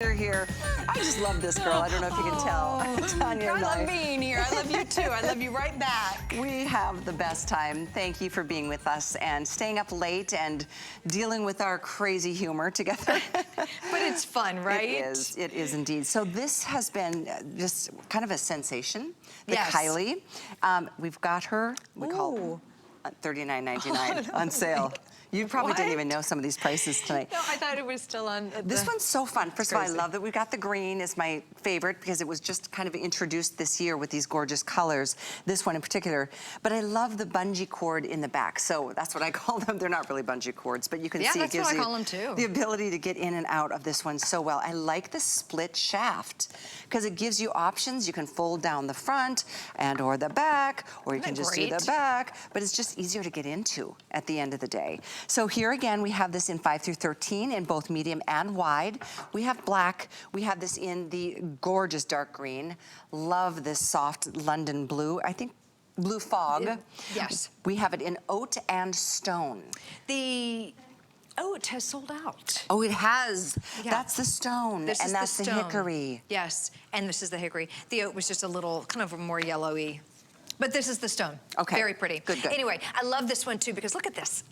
They're here. I just love this girl. I don't know if you can tell. Tanya I and love being here. I love you too. I love you right back. We have the best time. Thank you for being with us and staying up late and dealing with our crazy humor together. But it's fun, right? It is. It is indeed. So this has been just kind of a sensation. The Yes. Kylee. We've got her. We call $39.99 on sale. You probably didn't even know some of these prices tonight. No, I thought it was still on. This one's so fun. First of all, I love that we've got the green is my favorite because it was just kind of introduced this year with these gorgeous colors, this one in particular. But I love the bungee cord in the back. So that's what I call them. They're not really bungee cords, but you can see it gives you the ability to get in and out of this one so well. I like the split shaft because it gives you options. You can fold down the front and or the back, or you can just do the back, but it's just easier to get into at the end of the day. So here again, we have this in 5 through 13 in both medium and wide. We have black. We have this in the gorgeous dark green. Love this soft London blue. I think blue fog. Yes. We have it in oat and stone. The oat has sold out. Oh, it has. Yeah. That's the stone, and that's the hickory. Yes, and this is the hickory. The oat was just a little, kind of a more yellowy. But this is the stone. Okay. Very pretty. Good, good. Anyway, I love this one too because look at this.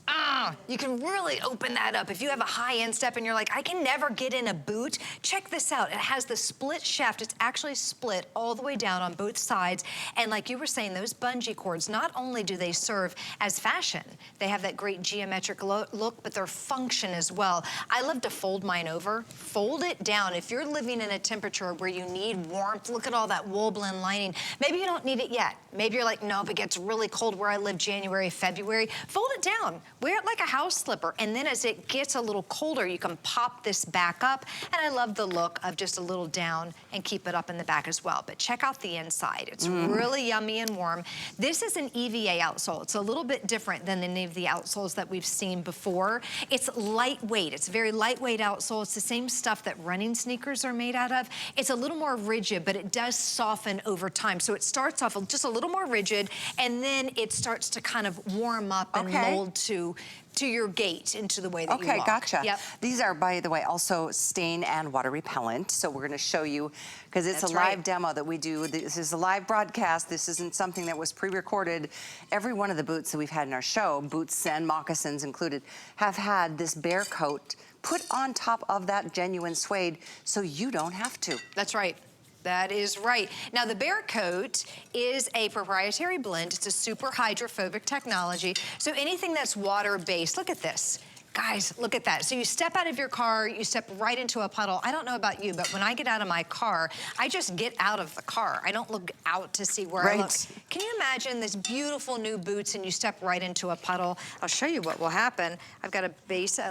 You can really open that up. If you have a high instep and you're like, I can never get in a boot, check this out. It has the split shaft. It's actually split all the way down on both sides. And like you were saying, those bungee cords, not only do they serve as fashion, they have that great geometric look, but their function as well. I love to fold mine over, fold it down. If you're living in a temperature where you need warmth, look at all that wool blend lining. Maybe you don't need it yet. Maybe you're like, no, if it gets really cold where I live January, February, fold it down. Wear it like a house slipper. And then as it gets a little colder, you can pop this back up. And I love the look of just a little down and keep it up in the back as well. But check out the inside. It's really yummy and warm. This is an EVA outsole. It's a little bit different than any of the outsoles that we've seen before. It's lightweight. It's a very lightweight outsole. It's the same stuff that running sneakers are made out of. It's a little more rigid, but it does soften over time. So it starts off just a little more rigid, and then it starts to kind of warm up and mold to your gait, into the way that you walk. Okay, gotcha. Yep. These are, by the way, also stain and water repellent. So we're gonna show you, because it's a live demo that we do. This is a live broadcast. This isn't something that was pre-recorded. Every one of the boots that we've had in our show, boots and moccasins included, have had this bear coat put on top of that genuine suede so you don't have to. That's right. That is right. Now, the Bear Coat is a proprietary blend. It's a super hydrophobic technology. So anything that's water-based, look at this. Guys, look at that. So you step out of your car, you step right into a puddle. I don't know about you, but when I get out of my car, I just get out of the car. I don't look out to see where I look. Can you imagine this beautiful new boots and you step right into a puddle? I'll show you what will happen. I've got a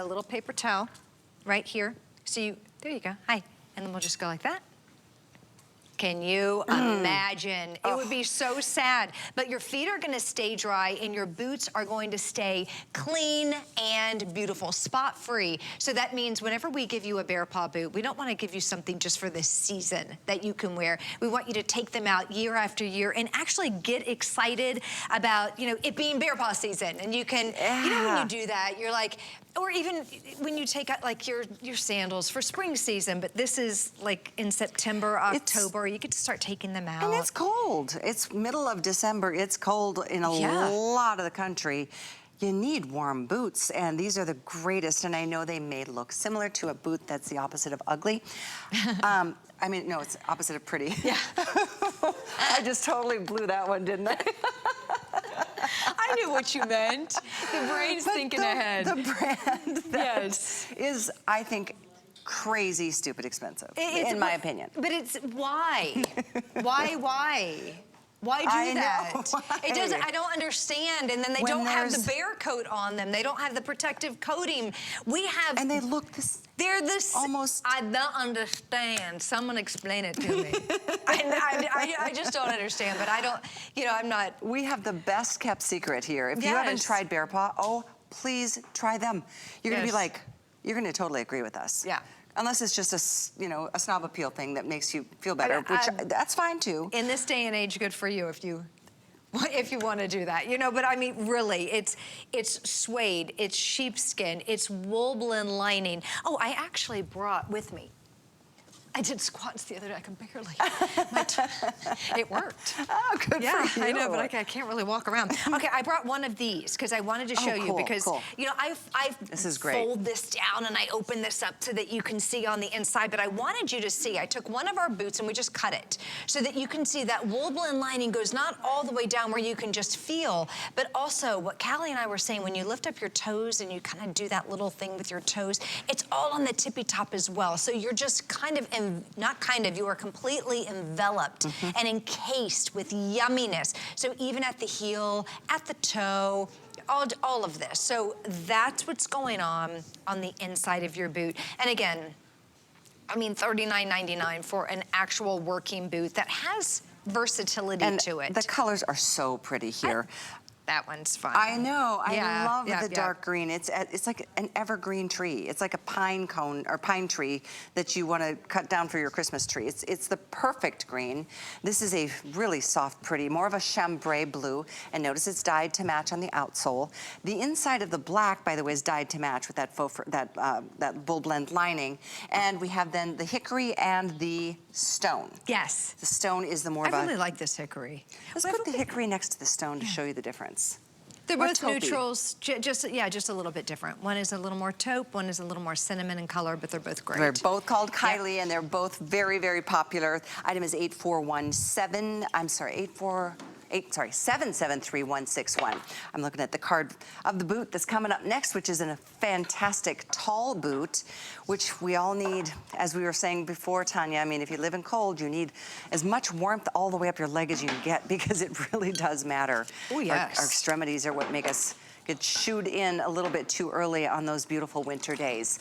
little paper towel right here. So there you go. Hi. And then we'll just go like that. Can you imagine? It would be so sad. But your feet are gonna stay dry and your boots are going to stay clean and beautiful, spot-free. So that means whenever we give you a bear paw boot, we don't wanna give you something just for this season that you can wear. We want you to take them out year after year and actually get excited about, you know, it being bear paw season. And you can, you know, when you do that, you're like, or even when you take out like your sandals for spring season, but this is like in September, October, you get to start taking them out. And it's cold. It's middle of December. It's cold in a lot of the country. You need warm boots, and these are the greatest, and I know they may look similar to a boot that's the opposite of ugly. I mean, no, it's opposite of pretty. Yeah. I just totally blew that one, didn't I? I knew what you meant. The brain's thinking ahead. The brand that is, I think, crazy, stupid expensive, in my opinion. But it's why? Why do that? It doesn't, I don't understand. And then they don't have the bear coat on them. They don't have the protective coating. We have... And they look this... They're this... Almost... I don't understand. Someone explain it to me. I just don't understand, but I don't, you know, I'm not... We have the best kept secret here. If you haven't tried Bear Paw, oh, please try them. You're gonna be like, you're gonna totally agree with us. Yeah. Unless it's just a, you know, a snob appeal thing that makes you feel better, which that's fine too. In this day and age, good for you if you want to do that, you know. But I mean, really, it's suede, it's sheepskin, it's wool blend lining. Oh, I actually brought with me I did squats the other day. I can barely. It worked. Oh, good for you. I know, but I can't really walk around. Okay, I brought one of these because I wanted to show you because, you know, This is great. fold this down and I open this up so that you can see on the inside, but I wanted you to see, I took one of our boots and we just cut it so that you can see that wool blend lining goes not all the way down where you can just feel, but also what Kylee and I were saying, when you lift up your toes and you kind of do that little thing with your toes, it's all on the tippy top as well. So you're just kind of, you are completely enveloped and encased with yumminess. So even at the heel, at the toe, all of this. So that's what's going on the inside of your boot. And again, I mean, $39.99 for an actual working boot that has versatility to it. The colors are so pretty here. That one's fun. I know. Yeah, I love the dark green. It's like an evergreen tree. It's like a pine cone or pine tree that you want to cut down for your Christmas tree. It's the perfect green. This is a really soft, pretty, more of a chambray blue. And notice it's dyed to match on the outsole. The inside of the black, by the way, is dyed to match with that that wool blend lining. And we have then the hickory and the stone. Yes. The stone is the more of a... I really like this hickory. Let's put the hickory next to the stone to show you the difference. They're both neutrals, just a little bit different. One is a little more taupe, one is a little more cinnamon in color, but they're both great. They're both called Kylee, and they're both very, very popular. Item is 773-161. I'm looking at the card of the boot that's coming up next, which is in a fantastic tall boot, which we all need, as we were saying before, Tanya. I mean, if you live in cold, you need as much warmth all the way up your leg as you can get, because it really does matter. Oh, yes. Our extremities are what make us get shooed in a little bit too early on those beautiful winter days.